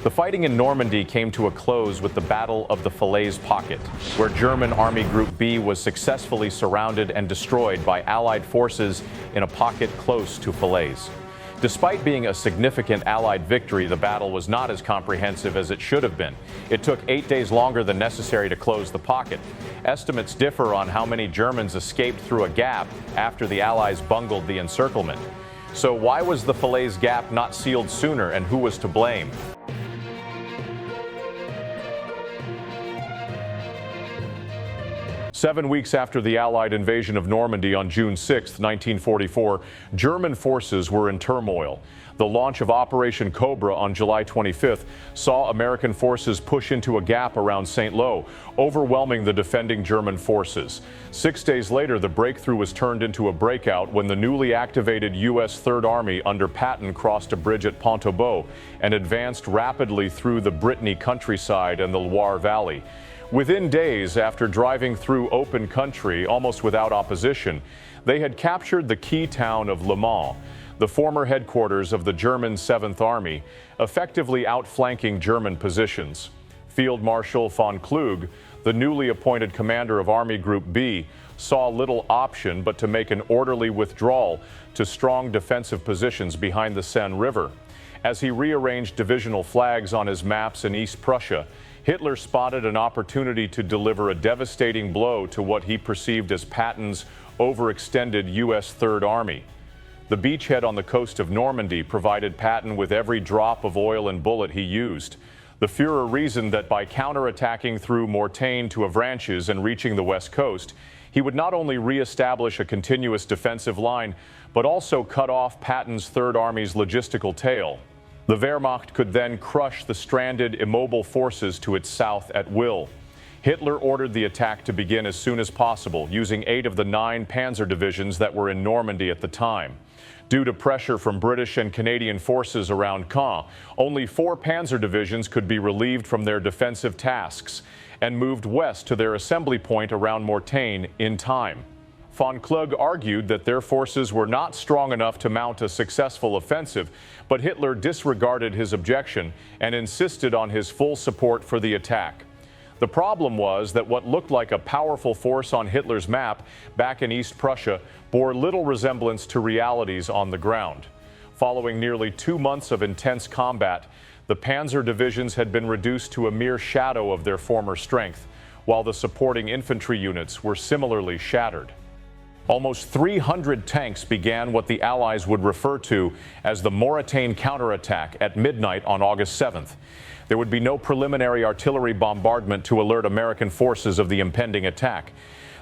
The fighting in Normandy came to a close with the Battle of the Falaise Pocket, where German Army Group B was successfully surrounded and destroyed by Allied forces in a pocket close to Falaise. Despite being a significant Allied victory, the battle was not as comprehensive as it should have been. It took 8 days longer than necessary to close the pocket. Estimates differ on how many Germans escaped through a gap after the Allies bungled the encirclement. So why was the Falaise Gap not sealed sooner, and who was to blame? Seven weeks after the Allied invasion of Normandy on June 6, 1944, German forces were in turmoil. The launch of Operation Cobra on July 25th saw American forces push into a gap around Saint-Lô, overwhelming the defending German forces. 6 days later, the breakthrough was turned into a breakout when the newly activated U.S. Third Army under Patton crossed a bridge at Pont-au-Beau and advanced rapidly through the Brittany countryside and the Loire Valley. Within days after driving through open country, almost without opposition, they had captured the key town of Le Mans, the former headquarters of the German 7th Army, effectively outflanking German positions. Field Marshal von Kluge, the newly appointed commander of Army Group B, saw little option but to make an orderly withdrawal to strong defensive positions behind the Seine River. As he rearranged divisional flags on his maps in East Prussia, Hitler spotted an opportunity to deliver a devastating blow to what he perceived as Patton's overextended U.S. Third Army. The beachhead on the coast of Normandy provided Patton with every drop of oil and bullet he used. The Führer reasoned that by counterattacking through Mortagne to Avranches and reaching the west coast, he would not only reestablish a continuous defensive line, but also cut off Patton's Third Army's logistical tail. The Wehrmacht could then crush the stranded, immobile forces to its south at will. Hitler ordered the attack to begin as soon as possible, using 8 of the 9 panzer divisions that were in Normandy at the time. Due to pressure from British and Canadian forces around Caen, only 4 panzer divisions could be relieved from their defensive tasks and moved west to their assembly point around Mortagne in time. Von Kluge argued that their forces were not strong enough to mount a successful offensive, but Hitler disregarded his objection and insisted on his full support for the attack. The problem was that what looked like a powerful force on Hitler's map back in East Prussia bore little resemblance to realities on the ground. Following nearly 2 months of intense combat, the panzer divisions had been reduced to a mere shadow of their former strength, while the supporting infantry units were similarly shattered. Almost 300 tanks began what the Allies would refer to as the Mortagne counterattack at midnight on August 7th. There would be no preliminary artillery bombardment to alert American forces of the impending attack.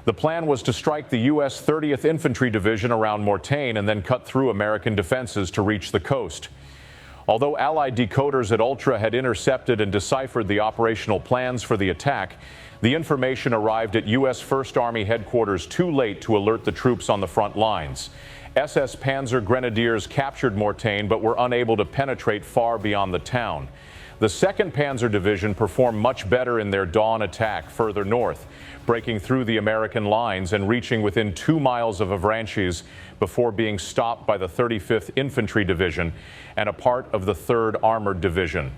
The plan was to strike the U.S. 30th Infantry Division around Mortagne and then cut through American defenses to reach the coast. Although Allied decoders at Ultra had intercepted and deciphered the operational plans for the attack, the information arrived at U.S. First Army headquarters too late to alert the troops on the front lines. SS Panzer Grenadiers captured Mortagne but were unable to penetrate far beyond the town. The 2nd Panzer Division performed much better in their dawn attack further north, breaking through the American lines and reaching within 2 miles of Avranches before being stopped by the 35th Infantry Division and a part of the 3rd Armored Division.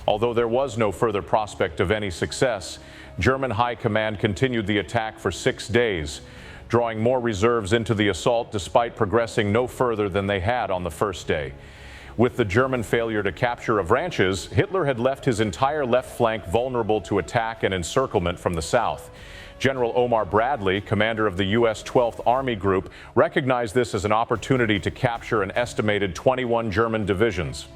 Although there was no further prospect of any success, German High Command continued the attack for 6 days, drawing more reserves into the assault despite progressing no further than they had on the first day. With the German failure to capture Avranches, Hitler had left his entire left flank vulnerable to attack and encirclement from the south. General Omar Bradley, commander of the U.S. 12th Army Group, recognized this as an opportunity to capture an estimated 21 German divisions.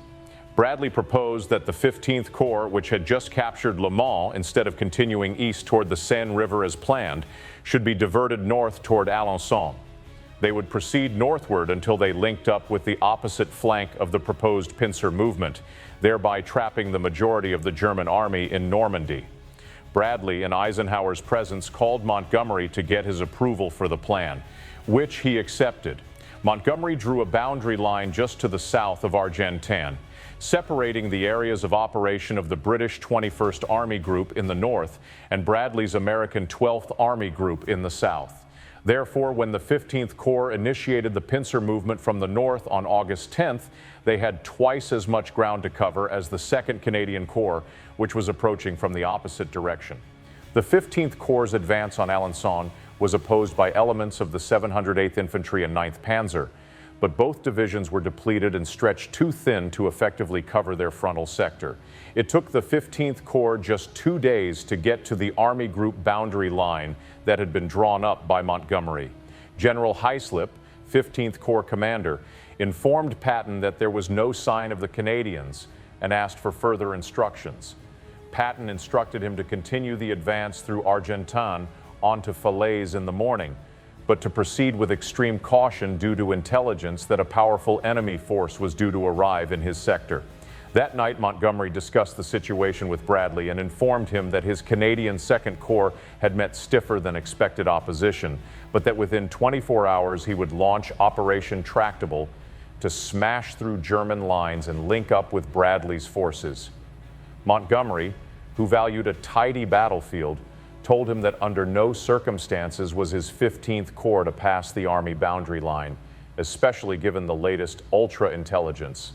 Bradley proposed that the 15th Corps, which had just captured Le Mans instead of continuing east toward the Seine River as planned, should be diverted north toward Alençon. They would proceed northward until they linked up with the opposite flank of the proposed pincer movement, thereby trapping the majority of the German army in Normandy. Bradley, in Eisenhower's presence, called Montgomery to get his approval for the plan, which he accepted. Montgomery drew a boundary line just to the south of Argentan, separating the areas of operation of the British 21st Army Group in the north and Bradley's American 12th Army Group in the south. Therefore, when the 15th Corps initiated the pincer movement from the north on August 10th, they had twice as much ground to cover as the 2nd Canadian Corps, which was approaching from the opposite direction. The 15th Corps' advance on Alençon was opposed by elements of the 708th Infantry and 9th Panzer, but both divisions were depleted and stretched too thin to effectively cover their frontal sector. It took the 15th Corps just 2 days to get to the Army Group boundary line that had been drawn up by Montgomery. General Hyslop, 15th Corps commander, informed Patton that there was no sign of the Canadians and asked for further instructions. Patton instructed him to continue the advance through Argentan onto Falaise in the morning, but to proceed with extreme caution due to intelligence that a powerful enemy force was due to arrive in his sector. That night, Montgomery discussed the situation with Bradley and informed him that his Canadian 2nd Corps had met stiffer than expected opposition, but that within 24 hours he would launch Operation Tractable to smash through German lines and link up with Bradley's forces. Montgomery, who valued a tidy battlefield, told him that under no circumstances was his 15th Corps to pass the Army boundary line, especially given the latest ultra-intelligence.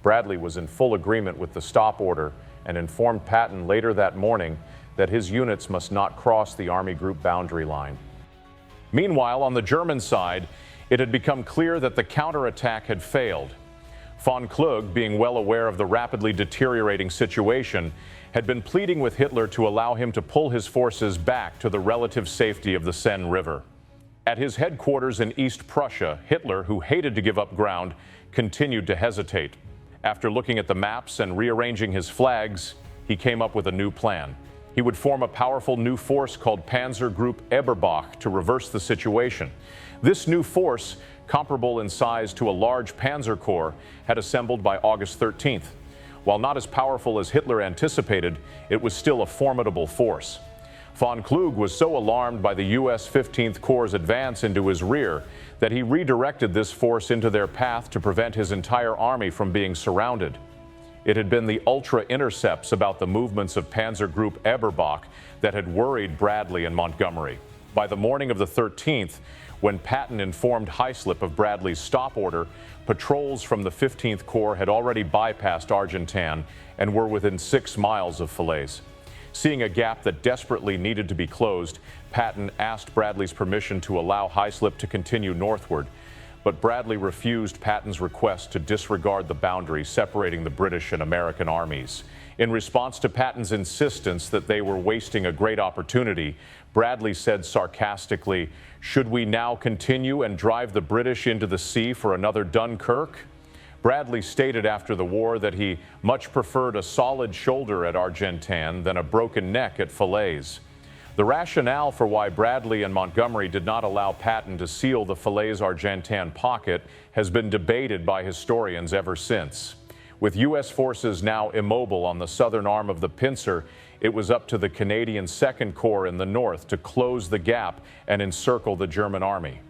Bradley was in full agreement with the stop order and informed Patton later that morning that his units must not cross the Army Group boundary line. Meanwhile, on the German side, it had become clear that the counterattack had failed. Von Kluge, being well aware of the rapidly deteriorating situation, had been pleading with Hitler to allow him to pull his forces back to the relative safety of the Seine River. At his headquarters in East Prussia, Hitler, who hated to give up ground, continued to hesitate. After looking at the maps and rearranging his flags, he came up with a new plan. He would form a powerful new force called Panzer Group Eberbach to reverse the situation. This new force, comparable in size to a large Panzer Corps, had assembled by August 13th. While not as powerful as Hitler anticipated, it was still a formidable force. Von Kluge was so alarmed by the U.S. 15th Corps' advance into his rear that he redirected this force into their path to prevent his entire army from being surrounded. It had been the ultra-intercepts about the movements of Panzer Group Eberbach that had worried Bradley and Montgomery. By the morning of the 13th, when Patton informed Hyslop of Bradley's stop order, patrols from the 15th Corps had already bypassed Argentan and were within 6 miles of Falaise. Seeing a gap that desperately needed to be closed, Patton asked Bradley's permission to allow Hyslop to continue northward, but Bradley refused Patton's request to disregard the boundary separating the British and American armies. In response to Patton's insistence that they were wasting a great opportunity, Bradley said sarcastically, "Should we now continue and drive the British into the sea for another Dunkirk?" Bradley stated after the war that he much preferred a solid shoulder at Argentan than a broken neck at Falaise. The rationale for why Bradley and Montgomery did not allow Patton to seal the Falaise-Argentan pocket has been debated by historians ever since. With U.S. forces now immobile on the southern arm of the pincer, it was up to the Canadian 2nd Corps in the north to close the gap and encircle the German army.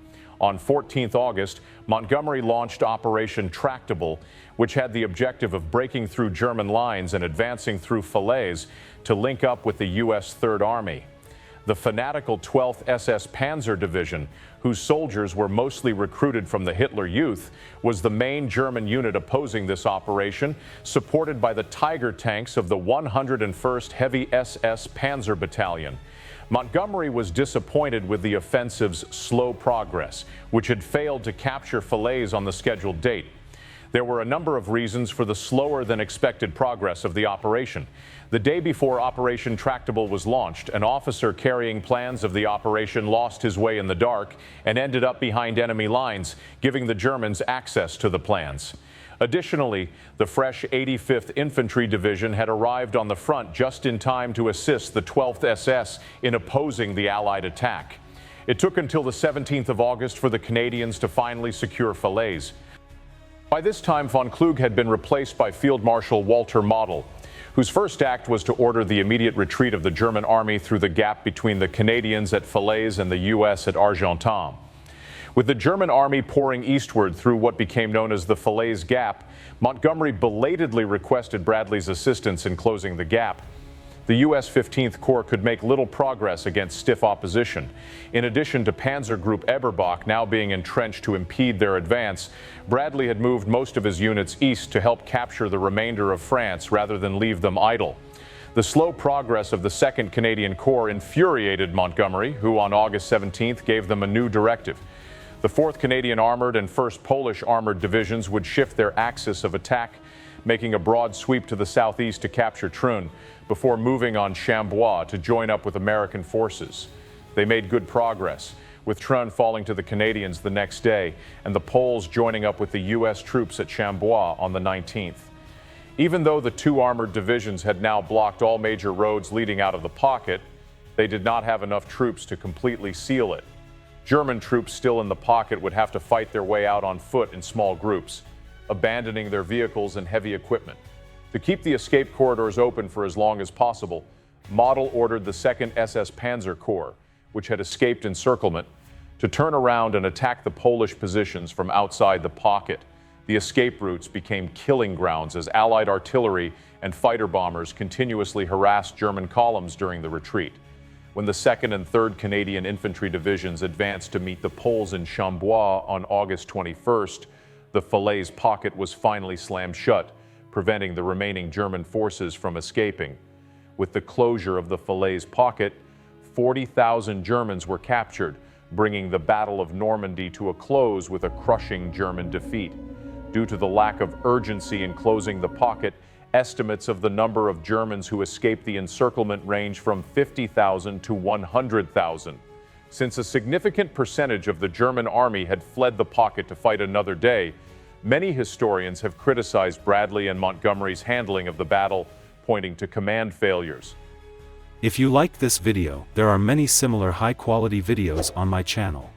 On 14th August, Montgomery launched Operation Tractable, which had the objective of breaking through German lines and advancing through Falaise to link up with the U.S. Third Army. The fanatical 12th SS Panzer Division, whose soldiers were mostly recruited from the Hitler Youth, was the main German unit opposing this operation, supported by the Tiger tanks of the 101st Heavy SS Panzer Battalion. Montgomery was disappointed with the offensive's slow progress, which had failed to capture Falaise on the scheduled date. There were a number of reasons for the slower than expected progress of the operation. The day before Operation Tractable was launched, an officer carrying plans of the operation lost his way in the dark and ended up behind enemy lines, giving the Germans access to the plans. Additionally, the fresh 85th Infantry Division had arrived on the front just in time to assist the 12th SS in opposing the Allied attack. It took until the 17th of August for the Canadians to finally secure Falaise. By this time, von Kluge had been replaced by Field Marshal Walter Model, whose first act was to order the immediate retreat of the German army through the gap between the Canadians at Falaise and the U.S. at Argentan. With the German army pouring eastward through what became known as the Falaise Gap, Montgomery belatedly requested Bradley's assistance in closing the gap. the U.S. 15th Corps could make little progress against stiff opposition. In addition to Panzer Group Eberbach now being entrenched to impede their advance, Bradley had moved most of his units east to help capture the remainder of France rather than leave them idle. The slow progress of the 2nd Canadian Corps infuriated Montgomery, who on August 17th gave them a new directive. The 4th Canadian Armored and 1st Polish Armored Divisions would shift their axis of attack, making a broad sweep to the southeast to capture Trun, before moving on Chambois to join up with American forces. They made good progress, with Trun falling to the Canadians the next day and the Poles joining up with the U.S. troops at Chambois on the 19th. Even though the 2 armored divisions had now blocked all major roads leading out of the pocket, they did not have enough troops to completely seal it. German troops still in the pocket would have to fight their way out on foot in small groups, abandoning their vehicles and heavy equipment. To keep the escape corridors open for as long as possible, Model ordered the 2nd SS Panzer Corps, which had escaped encirclement, to turn around and attack the Polish positions from outside the pocket. The escape routes became killing grounds as Allied artillery and fighter bombers continuously harassed German columns during the retreat. When the 2nd and 3rd Canadian Infantry Divisions advanced to meet the Poles in Chambois on August 21st, the Falaise Pocket was finally slammed shut, preventing the remaining German forces from escaping. With the closure of the Falaise Pocket, 40,000 Germans were captured, bringing the Battle of Normandy to a close with a crushing German defeat. Due to the lack of urgency in closing the pocket, estimates of the number of Germans who escaped the encirclement range from 50,000 to 100,000. Since a significant percentage of the German army had fled the pocket to fight another day, many historians have criticized Bradley and Montgomery's handling of the battle, pointing to command failures. If you liked this video, there are many similar high-quality videos on my channel.